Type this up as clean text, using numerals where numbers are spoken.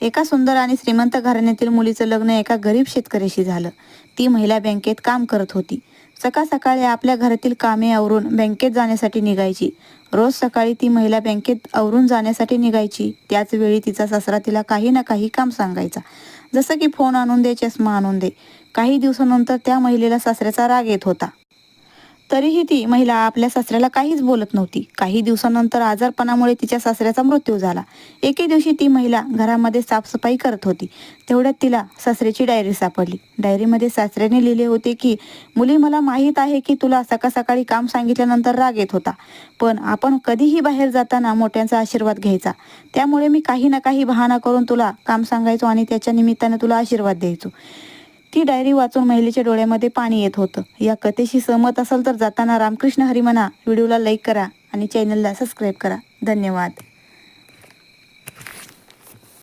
एका सुंदर आणि श्रीमंत घराण्यातील मुलीचं लग्न एका गरीब शेतकऱ्याशी झालं. ती महिला बँकेत काम करत होती. सकाळ सकाळी आपल्या घरातील कामे आवरून बँकेत जाण्यासाठी निघायची. रोज सकाळी ती महिला बँकेत आवरून जाण्यासाठी निघायची. त्याच वेळी तिचा सासरा तिला काही ना काही काम सांगायचा. जसं की फोन आणून दे, चष्मा आणून दे. काही दिवसानंतर त्या महिलेला सासऱ्याचा राग येत होता. तरीही ती महिला आपल्या सासऱ्याला काहीच बोलत नव्हती. काही दिवसानंतर आजारपणामुळे तिच्या सासऱ्याचा मृत्यू झाला. एके दिवशी ती महिला घरामध्ये साफसफाई करत होती. तेवढ्यात तिला सासऱ्याची डायरी सापडली. डायरीमध्ये सासऱ्याने लिहिले होते की, मुली, मला माहीत आहे की तुला सकाळ सकाळी काम सांगितल्यानंतर राग येत होता, पण आपण कधीही बाहेर जाताना मोठ्यांचा आशीर्वाद घ्यायचा. त्यामुळे मी काही ना काही बहाणा करून तुला काम सांगायचो आणि त्याच्या निमित्ताने तुला आशीर्वाद द्यायचो. ती डायरी वाचून महिलेच्या डोळ्यामध्ये पाणी येत होतं. या कथेशी सहमत असाल तर जाताना रामकृष्ण हरी म्हणा, व्हिडिओला लाईक करा आणि चॅनलला सबस्क्राईब करा. धन्यवाद.